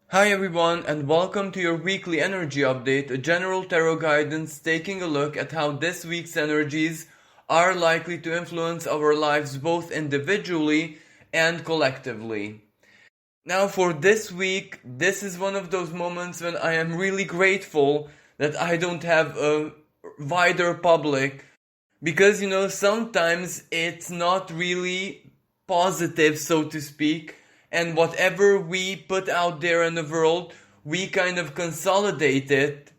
Hi everyone, and welcome to your weekly energy update, a general tarot guidance taking a look at how this week's energies are likely to influence our lives both individually and collectively. Now, for this week, this is one of those moments when I am really grateful that I don't have a wider public because sometimes it's not really positive, so to speak, and whatever we put out there in the world, we kind of consolidate it.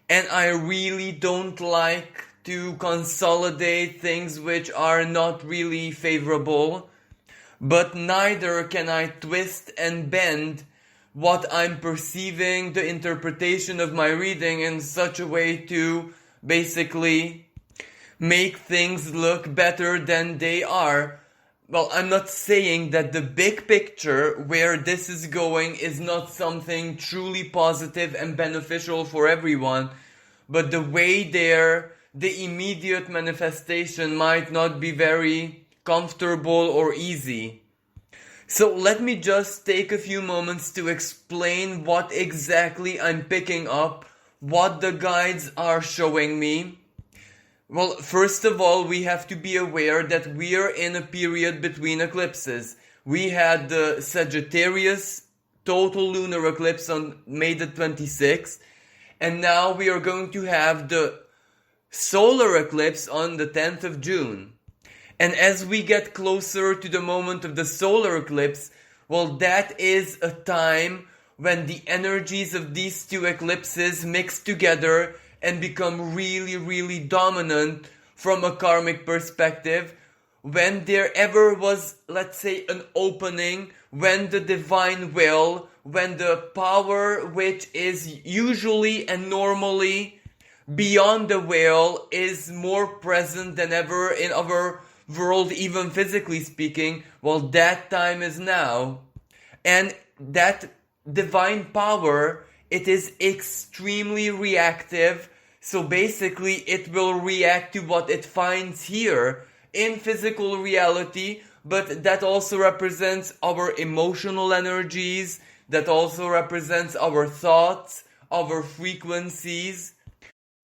And I really don't like to consolidate things which are not really favorable, but neither can I twist and bend what I'm perceiving, the interpretation of my reading in such a way to basically make things look better than they are. Well, I'm not saying that the big picture where this is going is not something truly positive and beneficial for everyone, but the way there, the immediate manifestation might not be very comfortable or easy. So let me just take a few moments to explain what exactly I'm picking up, what the guides are showing me. Well, first of all, we have to be aware that we are in a period between eclipses. We had the Sagittarius total lunar eclipse on May the 26th, and now we are going to have the solar eclipse on the 10th of June. And as we get closer to the moment of the solar eclipse, well, that is a time when the energies of these two eclipses mix together and become really, really dominant from a karmic perspective. When there ever was, let's say, an opening, when the divine will, when the power which is usually and normally beyond the will is more present than ever in our world, even physically speaking, well, that time is now. And that divine power, it is extremely reactive. So basically, it will react to what it finds here in physical reality, but that also represents our emotional energies, that also represents our thoughts, our frequencies.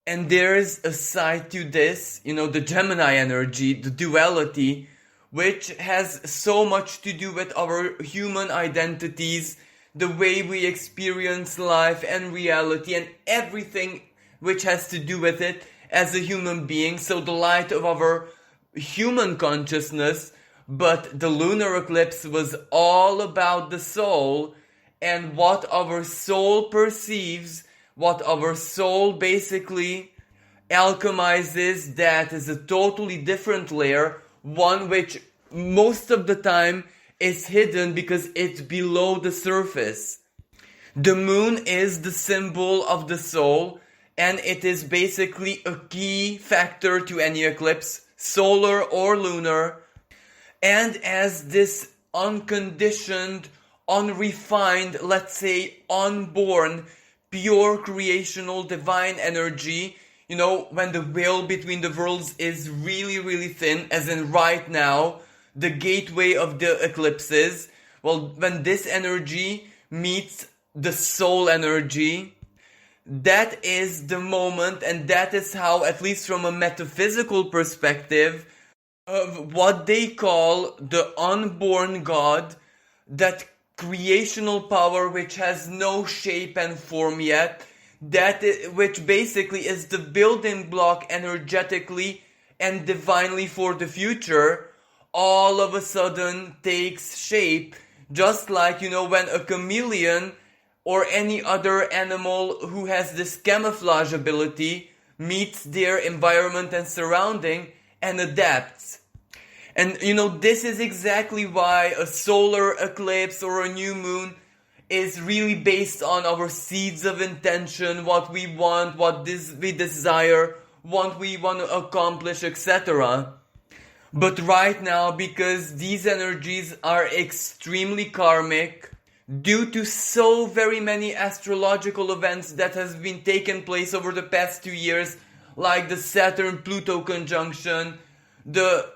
And there's a side to this, the Gemini energy, the duality, which has so much to do with our human identities, the way we experience life and reality, and everything which has to do with it as a human being. So the light of our human consciousness, but the lunar eclipse was all about the soul and what our soul perceives, what our soul basically alchemizes. That is a totally different layer, one which most of the time is hidden because it's below the surface. The moon is the symbol of the soul, and it is basically a key factor to any eclipse, solar or lunar. And as this unconditioned, unrefined, let's say unborn, pure creational divine energy, when the veil between the worlds is really, really thin, as in right now, the gateway of the eclipses, well, when this energy meets the soul energy, that is the moment, and that is how, at least from a metaphysical perspective, of what they call the unborn God, that creational power which has no shape and form yet, which basically is the building block energetically and divinely for the future, all of a sudden takes shape, just like, when a chameleon or any other animal who has this camouflage ability meets their environment and surrounding and adapts. And this is exactly why a solar eclipse or a new moon is really based on our seeds of intention, what we want, we desire, what we want to accomplish, etc. But right now, because these energies are extremely karmic, due to so very many astrological events that has been taken place over the past 2 years, like the Saturn-Pluto conjunction, the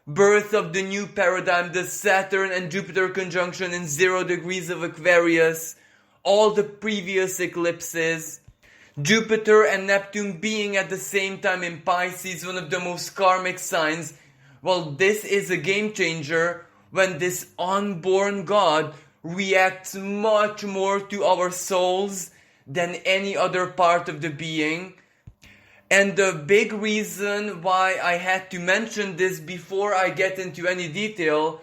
birth of the new paradigm, the Saturn and Jupiter conjunction in 0 degrees of Aquarius, all the previous eclipses. Jupiter and Neptune being at the same time in Pisces, one of the most karmic signs. Well, this is a game changer when this unborn God reacts much more to our souls than any other part of the being. And the big reason why I had to mention this before I get into any detail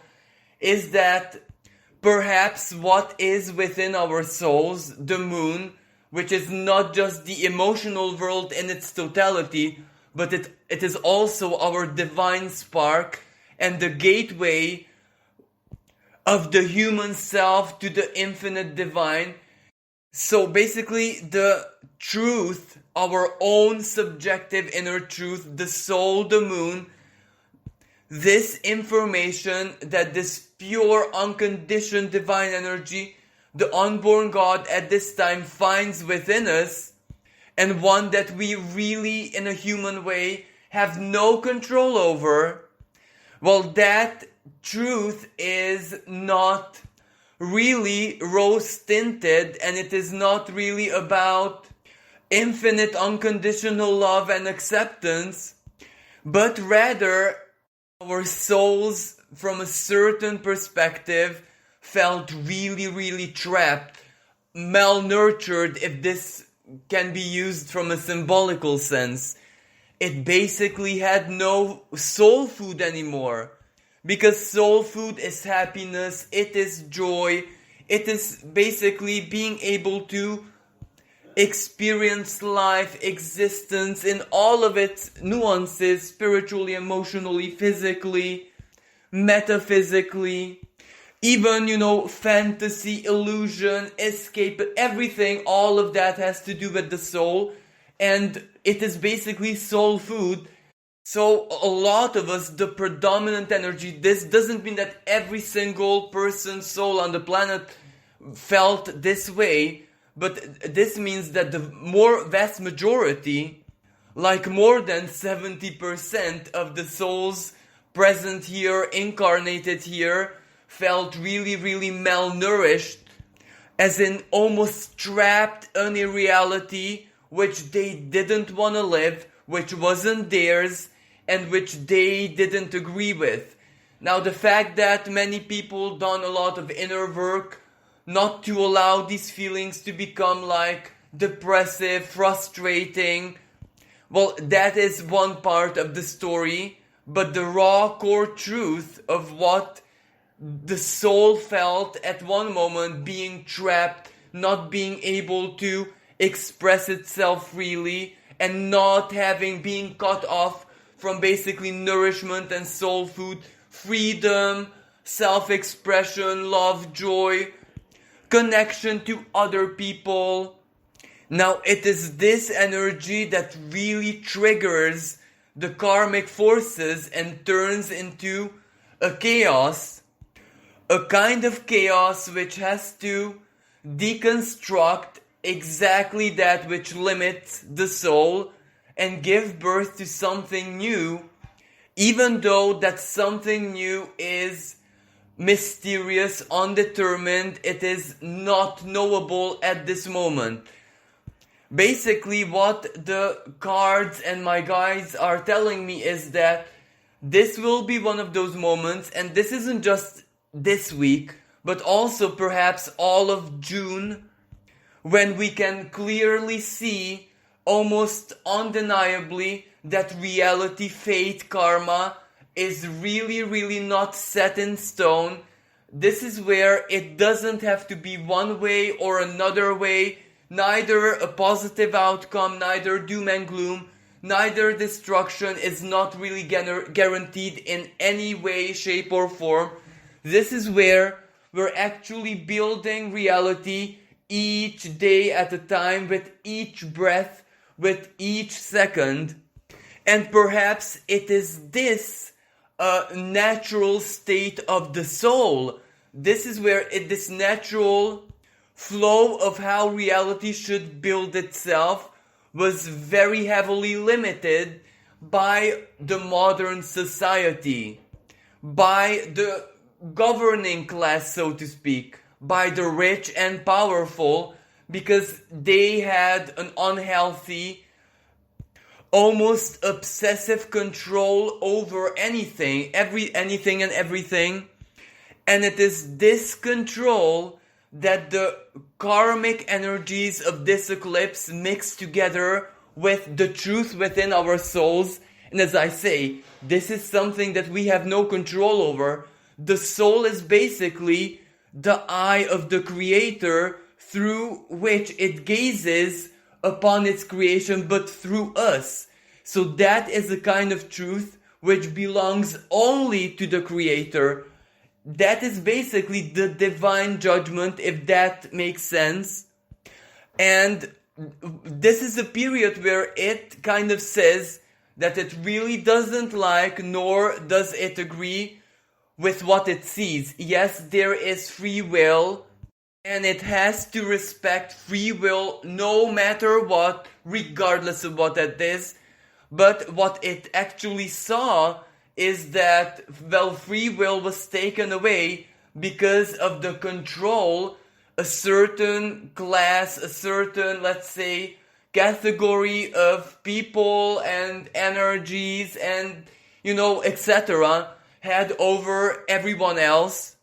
is that perhaps what is within our souls, the moon, which is not just the emotional world in its totality, but it is also our divine spark and the gateway of the human self to the infinite divine. So basically the truth, our own subjective inner truth, the soul, the moon, this information that this pure, unconditioned divine energy, the unborn God at this time finds within us, and one that we really, in a human way, have no control over, well, that truth is not really rose-tinted, and it is not really about infinite unconditional love and acceptance, but rather our souls, from a certain perspective, felt really, really trapped, malnurtured, if this can be used from a symbolical sense. It basically had no soul food anymore. Because soul food is happiness, it is joy, it is basically being able to experience life, existence in all of its nuances, spiritually, emotionally, physically, metaphysically, even, fantasy, illusion, escape, everything, all of that has to do with the soul, and it is basically soul food. So a lot of us, the predominant energy, this doesn't mean that every single person's soul on the planet felt this way, but this means that the vast majority, like more than 70% of the souls present here, incarnated here, felt really, really malnourished, as in almost trapped in a reality which they didn't want to live, which wasn't theirs, and which they didn't agree with. Now, the fact that many people done a lot of inner work not to allow these feelings to become like depressive, frustrating, well, that is one part of the story, but the raw core truth of what the soul felt at one moment, being trapped, not being able to express itself freely, and not being cut off from basically nourishment and soul food, freedom, self-expression, love, joy, connection to other people. Now, it is this energy that really triggers the karmic forces and turns into a chaos, a kind of chaos which has to deconstruct exactly that which limits the soul and give birth to something new, even though that something new is mysterious, undetermined, it is not knowable at this moment. Basically, what the cards and my guides are telling me is that this will be one of those moments, and this isn't just this week, but also perhaps all of June, when we can clearly see, almost undeniably, that reality, fate, karma is really, really not set in stone. This is where it doesn't have to be one way or another way, neither a positive outcome, neither doom and gloom, neither destruction is not really guaranteed in any way, shape or form. This is where we're actually building reality each day at a time, with each breath, with each second. And perhaps it is this natural state of the soul. This is where this natural flow of how reality should build itself was very heavily limited by the modern society, by the governing class, so to speak, by the rich and powerful because they had an unhealthy, almost obsessive control over anything and everything. And it is this control that the karmic energies of this eclipse mix together with the truth within our souls. And as I say, this is something that we have no control over. The soul is basically the eye of the Creator through which it gazes upon its creation, but through us. So that is a kind of truth which belongs only to the Creator. That is basically the divine judgment, if that makes sense. And this is a period where it kind of says that it really doesn't like, nor does it agree with what it sees. Yes, there is free will, and it has to respect free will no matter what, regardless of what that is. But what it actually saw is that, well, free will was taken away because of the control a certain class, a certain, let's say, category of people and energies and, etc. had over everyone else.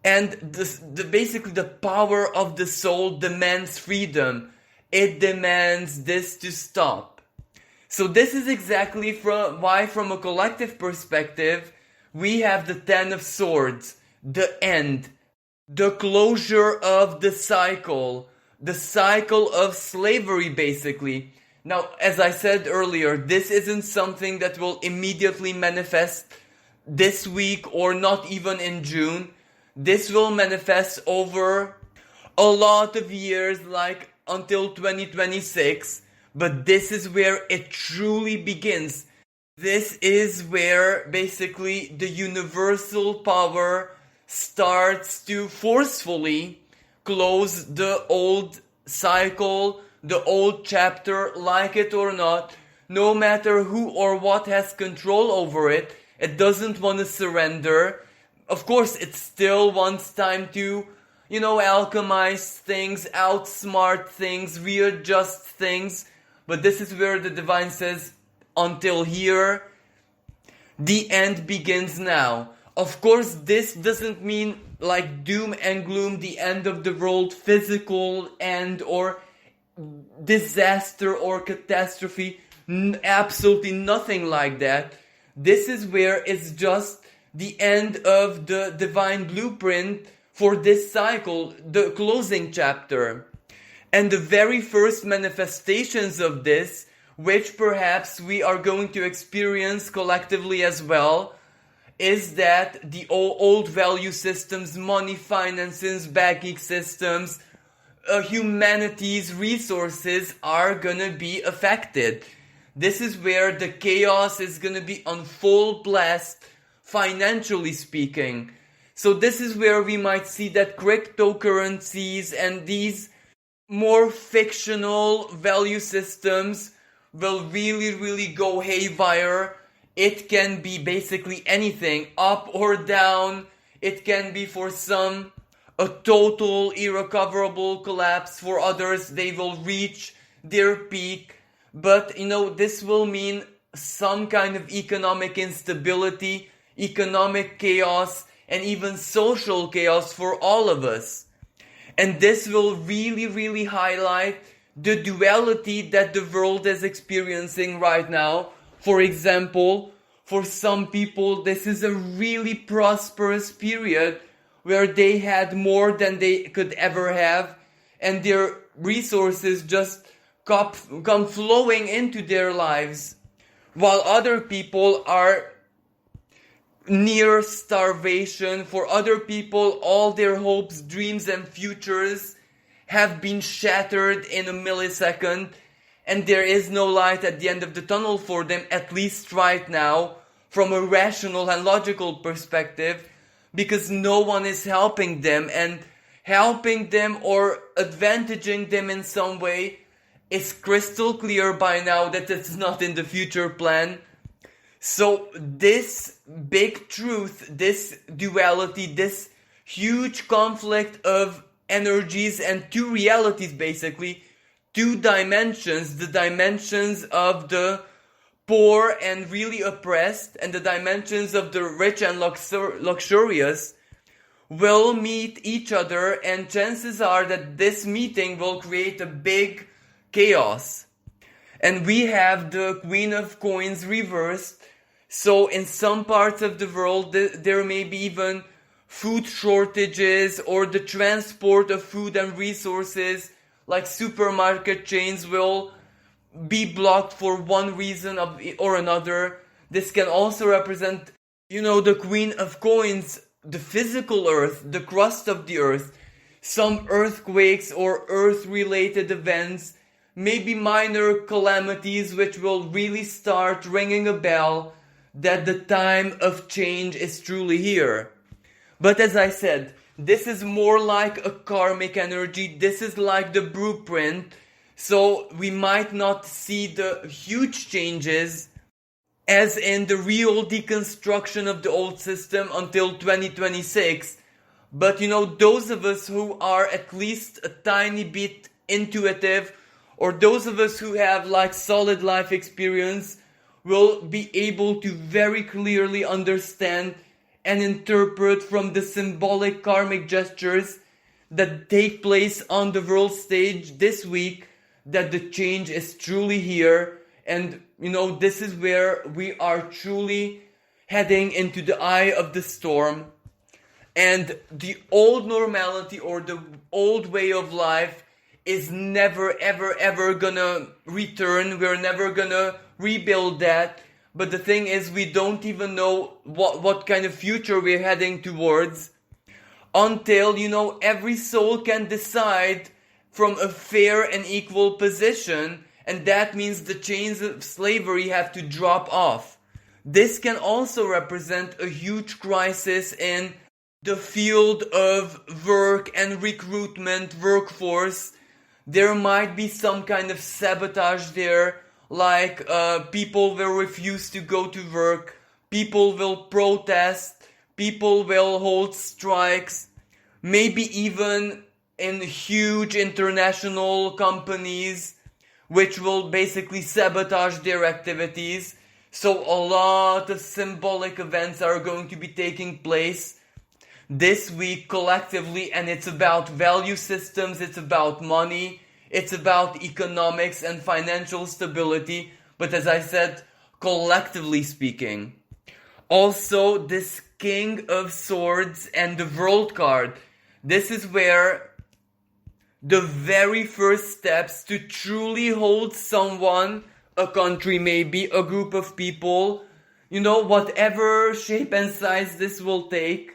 And basically the power of the soul demands freedom. It demands this to stop. So this is exactly why from a collective perspective, we have the Ten of Swords, the end, the closure of the cycle of slavery basically. Now, as I said earlier, this isn't something that will immediately manifest this week or not even in June. This will manifest over a lot of years, like until 2026. But this is where it truly begins. This is where basically the universal power starts to forcefully close the old cycle, the old chapter, like it or not. No matter who or what has control over it, it doesn't want to surrender. Of course, it still wants time to, alchemize things, outsmart things, readjust things. But this is where the divine says, until here, the end begins now. Of course, this doesn't mean like doom and gloom, the end of the world, physical end or disaster or catastrophe. Absolutely nothing like that. This is where it's just the end of the divine blueprint for this cycle, the closing chapter. And the very first manifestations of this, which perhaps we are going to experience collectively as well, is that the old value systems, money, finances, banking systems, humanity's resources are gonna be affected. This is where the chaos is gonna be on full blast, financially speaking. So this is where we might see that cryptocurrencies and these more fictional value systems will really, really go haywire. It can be basically anything, up or down. It can be for some a total irrecoverable collapse. For others, they will reach their peak. But, this will mean some kind of economic instability, economic chaos, and even social chaos for all of us. And this will really, really highlight the duality that the world is experiencing right now. For example, for some people, this is a really prosperous period where they had more than they could ever have, and their resources just come flowing into their lives, while other people are near starvation. For other people, all their hopes, dreams, and futures have been shattered in a millisecond, and there is no light at the end of the tunnel for them, at least right now, from a rational and logical perspective, because no one is helping them, and helping them or advantaging them in some way is crystal clear by now that it's not in the future plan. So this big truth, this duality, this huge conflict of energies and two realities, basically, two dimensions, the dimensions of the poor and really oppressed and the dimensions of the rich and luxurious will meet each other, and chances are that this meeting will create a big chaos. And we have the Queen of Coins reversed, so in some parts of the world there may be even food shortages, or the transport of food and resources like supermarket chains will be blocked for one reason or another. This can also represent, the Queen of Coins, the physical earth, the crust of the earth, some earthquakes or earth-related events, maybe minor calamities which will really start ringing a bell that the time of change is truly here. But as I said, this is more like a karmic energy. This is like the blueprint. So we might not see the huge changes as in the real deconstruction of the old system until 2026. But those of us who are at least a tiny bit intuitive, or those of us who have like solid life experience, will be able to very clearly understand and interpret from the symbolic karmic gestures that take place on the world stage this week that the change is truly here. And this is where we are truly heading into the eye of the storm. And the old normality or the old way of life is never ever ever gonna return. We're never gonna rebuild that. But the thing is, we don't even know what kind of future we're heading towards until, every soul can decide from a fair and equal position, and that means the chains of slavery have to drop off. This can also represent a huge crisis in the field of work and recruitment workforce. There might be some kind of sabotage there, like people will refuse to go to work, people will protest, people will hold strikes, maybe even in huge international companies which will basically sabotage their activities. So a lot of symbolic events are going to be taking place this week collectively, and it's about value systems, it's about money, it's about economics and financial stability, but as I said, collectively speaking. Also, this King of Swords and the World card, this is where the very first steps to truly hold someone, a country maybe, a group of people, whatever shape and size this will take,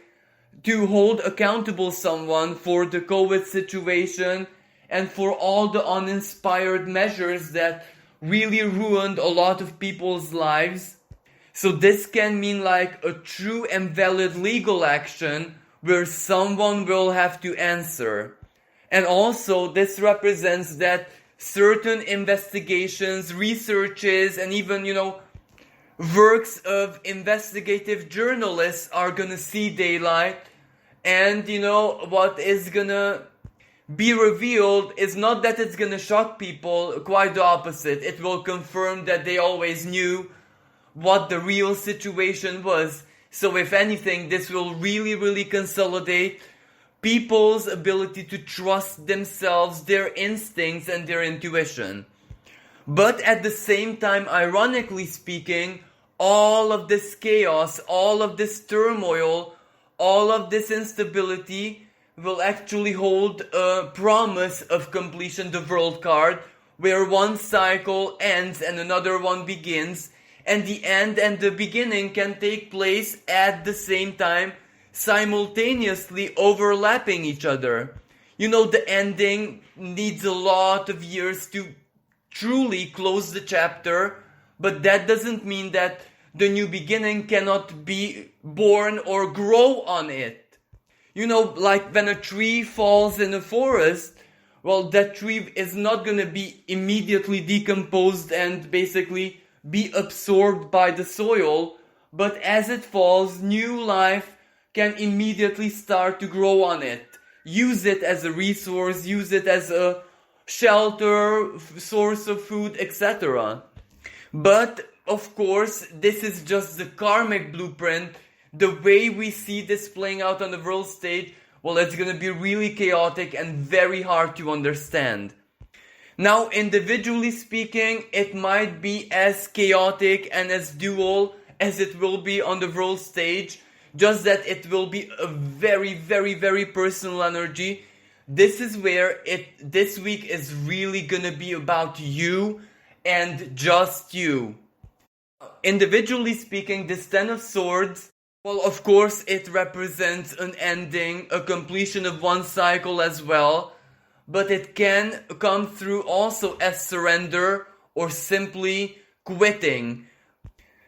to hold accountable someone for the COVID situation and for all the uninspired measures that really ruined a lot of people's lives. So this can mean like a true and valid legal action where someone will have to answer. And also this represents that certain investigations, researches, and even, works of investigative journalists are gonna see daylight. And what is gonna be revealed is not that it's gonna shock people, quite the opposite. It will confirm that they always knew what the real situation was. So if anything, this will really, really consolidate people's ability to trust themselves, their instincts, and their intuition. But at the same time, ironically speaking, all of this chaos, all of this turmoil, all of this instability will actually hold a promise of completion, the World card, where one cycle ends and another one begins, and the end and the beginning can take place at the same time, simultaneously overlapping each other. The ending needs a lot of years to truly close the chapter, but that doesn't mean that the new beginning cannot be born or grow on it. Like when a tree falls in a forest, well, that tree is not gonna be immediately decomposed and basically be absorbed by the soil, but as it falls, new life can immediately start to grow on it. Use it as a resource, use it as a shelter, source of food, etc. But of course, this is just the karmic blueprint. The way we see this playing out on the world stage, well, it's gonna be really chaotic and very hard to understand. Now, individually speaking, it might be as chaotic and as dual as it will be on the world stage, just that it will be a very, very, very personal energy. This is where this week is really gonna be about you and just you. Individually speaking, this Ten of Swords, well, of course, it represents an ending, a completion of one cycle as well, but it can come through also as surrender or simply quitting.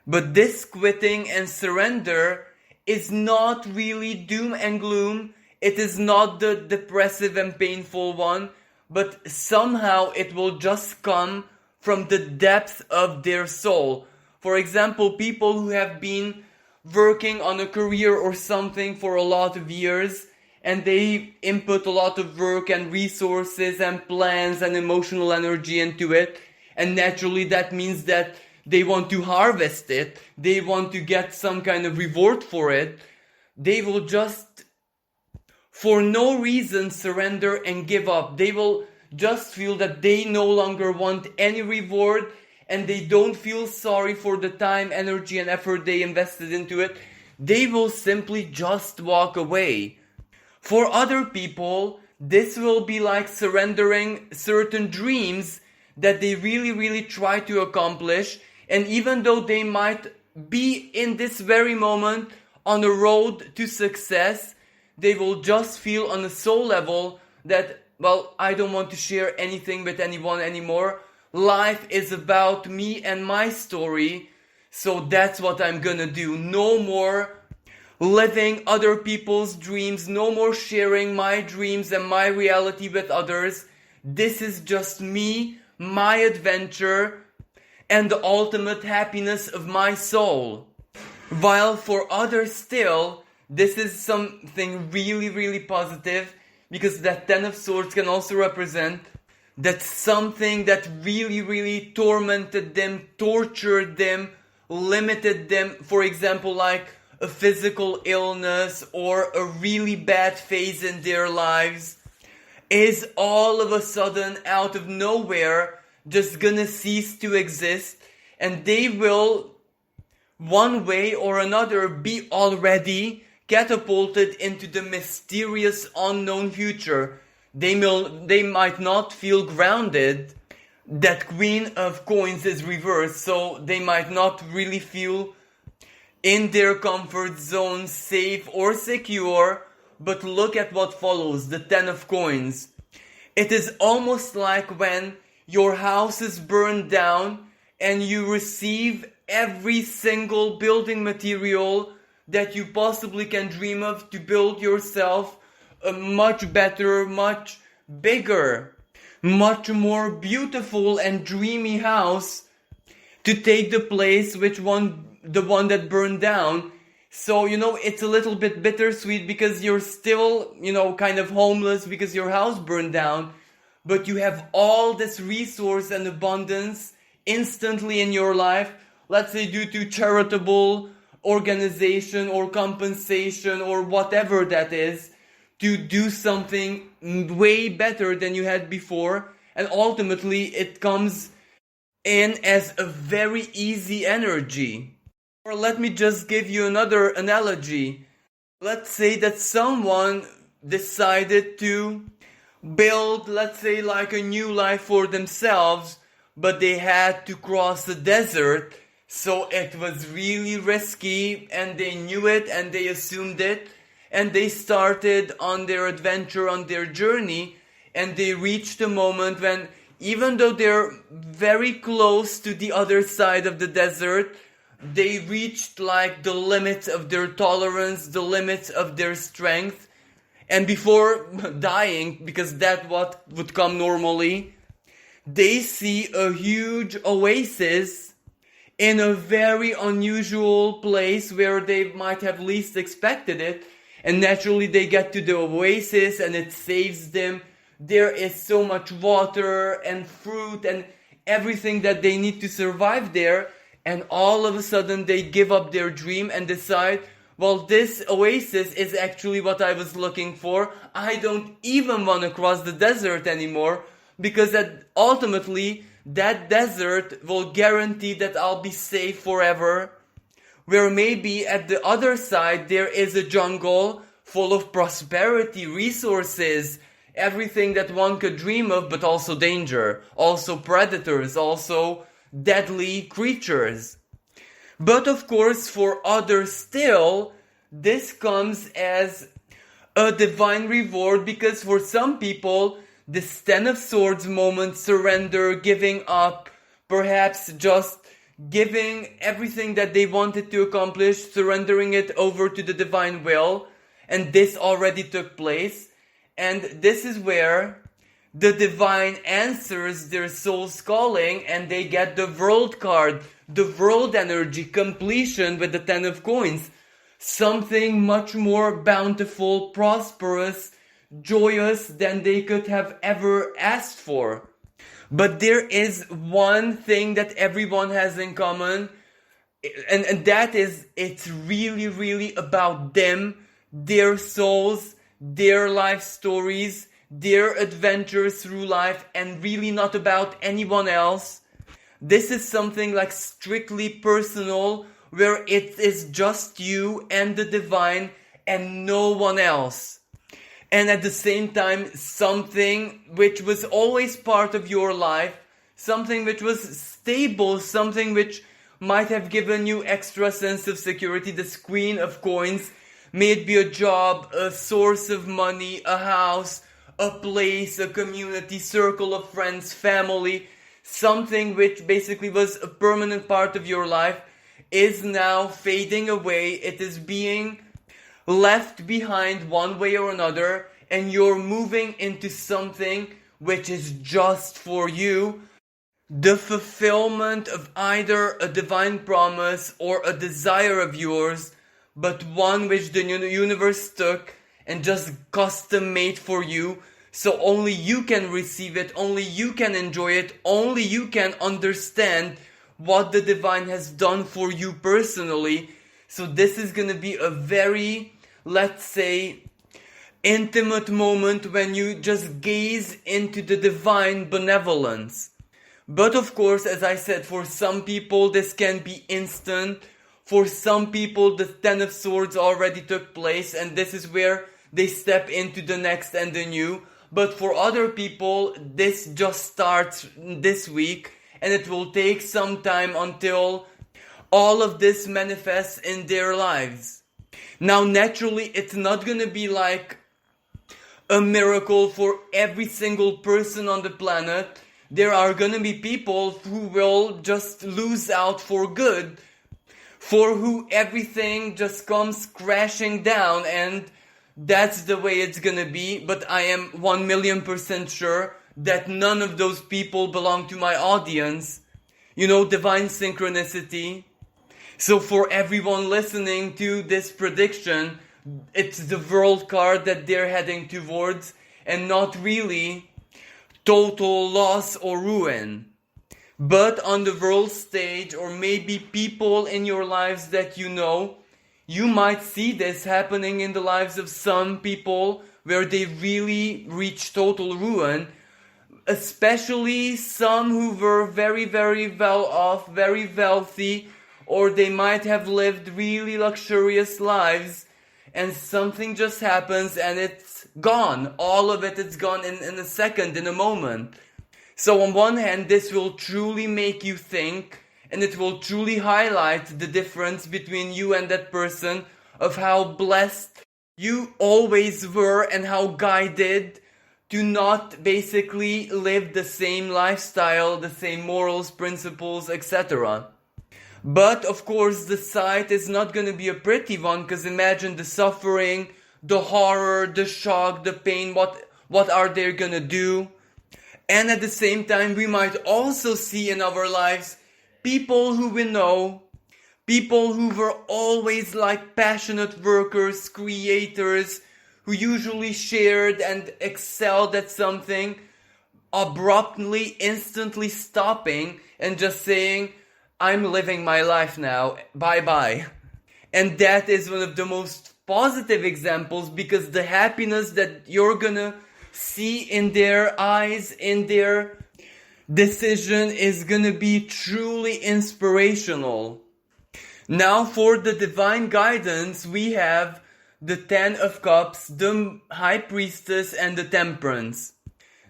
But this quitting and surrender is not really doom and gloom. It is not the depressive and painful one, but somehow it will just come from the depth of their soul. For example, people who have been working on a career or something for a lot of years, and they input a lot of work and resources and plans and emotional energy into it, and naturally that means that they want to harvest it, they want to get some kind of reward for it. They will just, for no reason, surrender and give up. They will just feel that they no longer want any reward, and they don't feel sorry for the time, energy, and effort they invested into it. They will simply just walk away. For other people, this will be like surrendering certain dreams that they really, really try to accomplish. And even though they might be in this very moment on the road to success, they will just feel on a soul level that, well, I don't want to share anything with anyone anymore. Life is about me and my story, so that's what I'm gonna do. No more living other people's dreams, no more sharing my dreams and my reality with others. This is just me, my adventure, and the ultimate happiness of my soul. While for others still, this is something really, really positive, because that Ten of Swords can also represent that something that really, really tormented them, tortured them, limited them, for example, like a physical illness or a really bad phase in their lives, is all of a sudden, out of nowhere, just gonna cease to exist, and they will, one way or another, be already catapulted into the mysterious unknown future. They might not feel grounded. That Queen of Coins is reversed, so they might not really feel in their comfort zone, safe or secure. But look at what follows, the Ten of Coins. It is almost like when your house is burned down and you receive every single building material that you possibly can dream of to build yourself a much better, much bigger, much more beautiful and dreamy house to take the place the one that burned down. So, it's a little bit bittersweet because you're still, kind of homeless because your house burned down, but you have all this resource and abundance instantly in your life, let's say due to charitable organization or compensation or whatever that is, to do something way better than you had before, and ultimately it comes in as a very easy energy. Or let me just give you another analogy. Let's say that someone decided to build, let's say, like a new life for themselves, but they had to cross the desert, so it was really risky, and they knew it and they assumed it. And they started on their adventure, on their journey, and they reached a moment when, even though they're very close to the other side of the desert, they reached like the limits of their tolerance, the limits of their strength. And before dying, because that's what would come normally, they see a huge oasis in a very unusual place where they might have least expected it. And naturally they get to the oasis and it saves them. There is so much water and fruit and everything that they need to survive there. And all of a sudden they give up their dream and decide, well, this oasis is actually what I was looking for. I don't even want to cross the desert anymore, because ultimately that desert will guarantee that I'll be safe forever. Where maybe at the other side there is a jungle full of prosperity, resources, everything that one could dream of, but also danger, also predators, also deadly creatures. But of course, for others still, this comes as a divine reward, because for some people, this Ten of Swords moment, surrender, giving up, perhaps just giving everything that they wanted to accomplish, surrendering it over to the divine will, and this already took place. And this is where the divine answers their soul's calling, and they get the world card, the world energy, completion with the Ten of Coins. Something much more bountiful, prosperous, joyous than they could have ever asked for. But there is one thing that everyone has in common, and that is, it's really, really about them, their souls, their life stories, their adventures through life, and really not about anyone else. This is something like strictly personal, where it is just you and the divine and no one else. And at the same time, something which was always part of your life, something which was stable, something which might have given you extra sense of security, this Queen of Coins. May it be a job, a source of money, a house, a place, a community, circle of friends, family, something which basically was a permanent part of your life, is now fading away. It is being left behind one way or another, and you're moving into something which is just for you. The fulfillment of either a divine promise or a desire of yours, but one which the universe took and just custom made for you, so only you can receive it, only you can enjoy it, only you can understand what the divine has done for you personally. So this is gonna be a very, let's say, intimate moment when you just gaze into the divine benevolence. But of course, as I said, for some people this can be instant. For some people the Ten of Swords already took place, and this is where they step into the next and the new. But for other people, this just starts this week, and it will take some time until all of this manifests in their lives. Now, naturally, it's not gonna be like a miracle for every single person on the planet. There are gonna be people who will just lose out for good, for who everything just comes crashing down, and that's the way it's gonna be. But I am 1,000,000% sure that none of those people belong to my audience. You know, divine synchronicity. So for everyone listening to this prediction, it's the world card that they're heading towards, and not really total loss or ruin. But on the world stage, or maybe people in your lives that you know, you might see this happening in the lives of some people where they really reach total ruin. Especially some who were very, very well off, very wealthy, or they might have lived really luxurious lives, and something just happens and it's gone. All of it is gone in a second, in a moment. So on one hand, this will truly make you think, and it will truly highlight the difference between you and that person, of how blessed you always were and how guided to not basically live the same lifestyle, the same morals, principles, etc. But of course the sight is not going to be a pretty one, because imagine the suffering, the horror, the shock, the pain, what are they going to do? And at the same time we might also see in our lives people who we know, People who were always like passionate workers, creators, who usually shared and excelled at something, abruptly, instantly stopping and just saying, I'm living my life now, bye bye. And that is one of the most positive examples, because the happiness that you're gonna see in their eyes, in their decision, is gonna be truly inspirational. Now for the divine guidance, we have the Ten of Cups, the High Priestess, and the Temperance.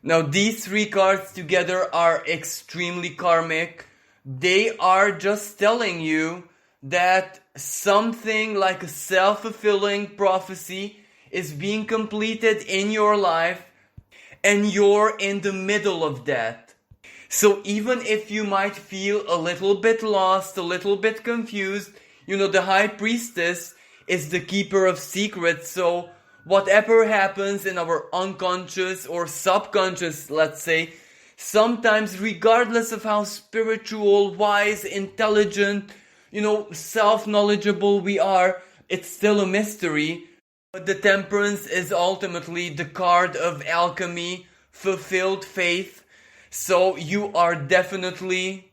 Now these three cards together are extremely karmic. They are just telling you that something like a self-fulfilling prophecy is being completed in your life, and you're in the middle of that. So even if you might feel a little bit lost, a little bit confused, the High Priestess is the keeper of secrets, so whatever happens in our unconscious or subconscious, let's say, sometimes regardless of how spiritual, wise, intelligent, self-knowledgeable we are, it's still a mystery. But the Temperance is ultimately the card of alchemy, fulfilled faith. So you are definitely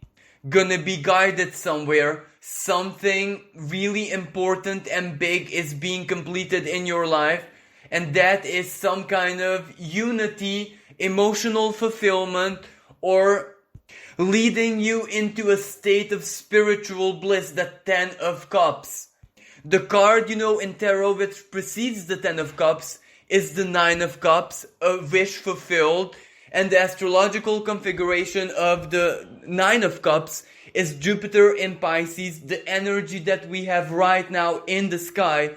gonna be guided somewhere. Something really important and big is being completed in your life. And that is some kind of unity, emotional fulfillment, or leading you into a state of spiritual bliss, the Ten of Cups. The card, in tarot which precedes the Ten of Cups is the Nine of Cups, a wish fulfilled. And the astrological configuration of the Nine of Cups is Jupiter in Pisces, the energy that we have right now in the sky.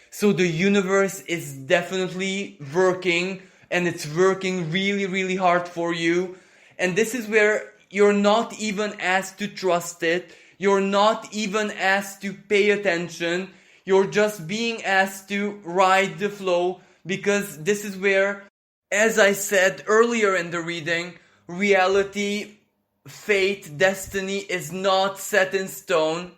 So the universe is definitely working, and it's working really, really hard for you. And this is where you're not even asked to trust it. You're not even asked to pay attention. You're just being asked to ride the flow, because this is where, as I said earlier in the reading, reality, fate, destiny is not set in stone,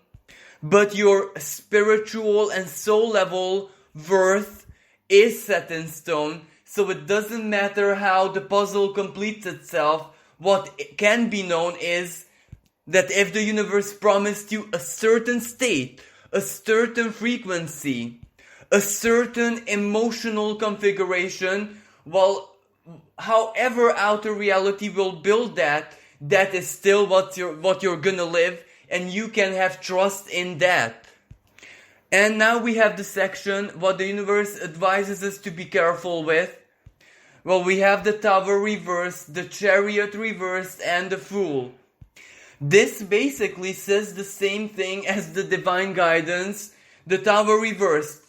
but your spiritual and soul level worth is set in stone. So it doesn't matter how the puzzle completes itself. What can be known is that if the universe promised you a certain state, a certain frequency, a certain emotional configuration, well, however outer reality will build that, that is still what you're gonna live, and you can have trust in that. And now we have the section, what the universe advises us to be careful with. Well, we have the Tower reversed, the Chariot reversed, and the Fool. This basically says the same thing as the divine guidance. The Tower reversed.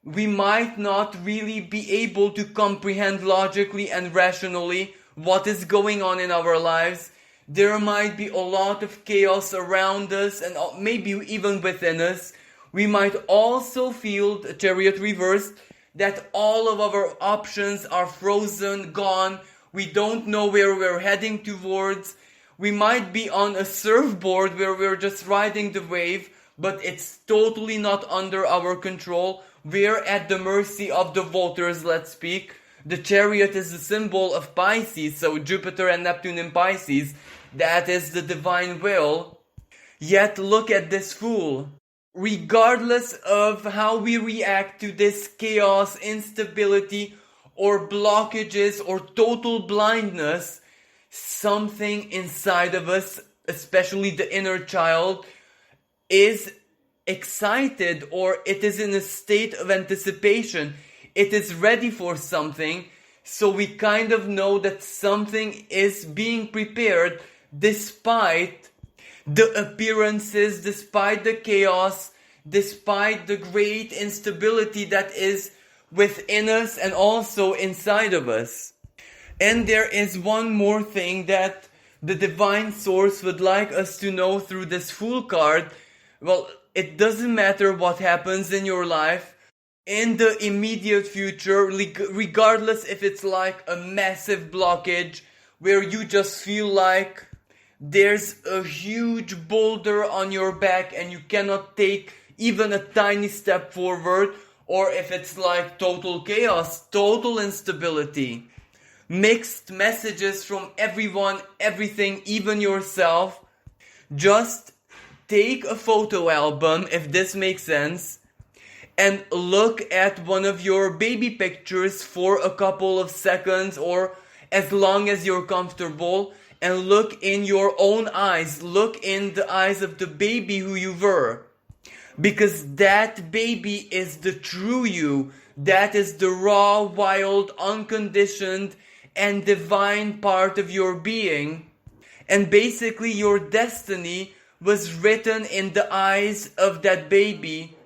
We might not really be able to comprehend logically and rationally what is going on in our lives. There might be a lot of chaos around us and maybe even within us. We might also feel, the Chariot reversed, that all of our options are frozen, gone. We don't know where we're heading towards. We might be on a surfboard where we're just riding the wave, but it's totally not under our control. We're at the mercy of the waters, let's speak. The Chariot is the symbol of Pisces, so Jupiter and Neptune in Pisces. That is the divine will. Yet look at this Fool. Regardless of how we react to this chaos, instability, or blockages, or total blindness, something inside of us, especially the inner child, is excited, or it is in a state of anticipation. It is ready for something, so we kind of know that something is being prepared despite the appearances, despite the chaos, despite the great instability that is within us and also inside of us. And there is one more thing that the divine source would like us to know through this Fool card. Well, it doesn't matter what happens in your life in the immediate future, regardless if it's like a massive blockage where you just feel like there's a huge boulder on your back and you cannot take even a tiny step forward, or if it's like total chaos, total instability, mixed messages from everyone, everything, even yourself, just take a photo album, if this makes sense, and look at one of your baby pictures for a couple of seconds or as long as you're comfortable, and look in your own eyes, look in the eyes of the baby who you were. Because that baby is the true you, that is the raw, wild, unconditioned, and divine part of your being. And basically your destiny was written in the eyes of that baby.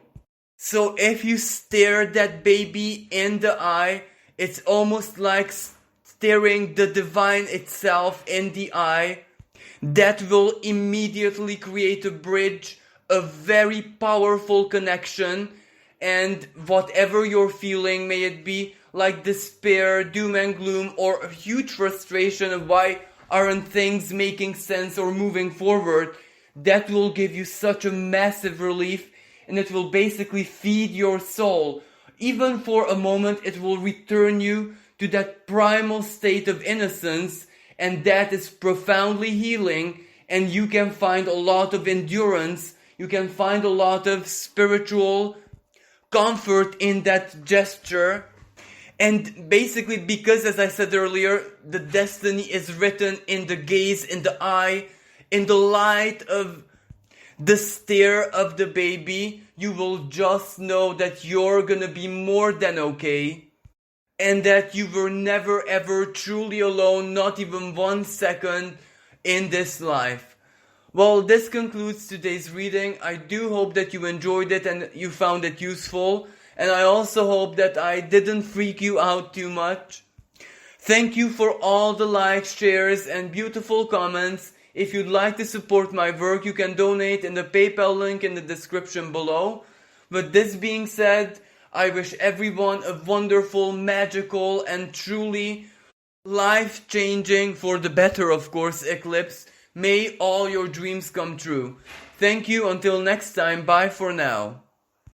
So if you stare that baby in the eye, it's almost like staring the divine itself in the eye. That will immediately create a bridge, a very powerful connection, and whatever you're feeling, may it be like despair, doom and gloom, or a huge frustration of why aren't things making sense or moving forward, that will give you such a massive relief, and it will basically feed your soul. Even for a moment, it will return you to that primal state of innocence, and that is profoundly healing, and you can find a lot of endurance, you can find a lot of spiritual comfort in that gesture. And basically, because as I said earlier, the destiny is written in the gaze, in the eye, in the light of the stare of the baby, you will just know that you're gonna be more than okay. And that you were never ever truly alone, not even 1 second in this life. Well, this concludes today's reading. I do hope that you enjoyed it and you found it useful. And I also hope that I didn't freak you out too much. Thank you for all the likes, shares, and beautiful comments. If you'd like to support my work, you can donate in the PayPal link in the description below. With this being said, I wish everyone a wonderful, magical, and truly life-changing, for the better of course, eclipse. May all your dreams come true. Thank you, until next time, bye for now.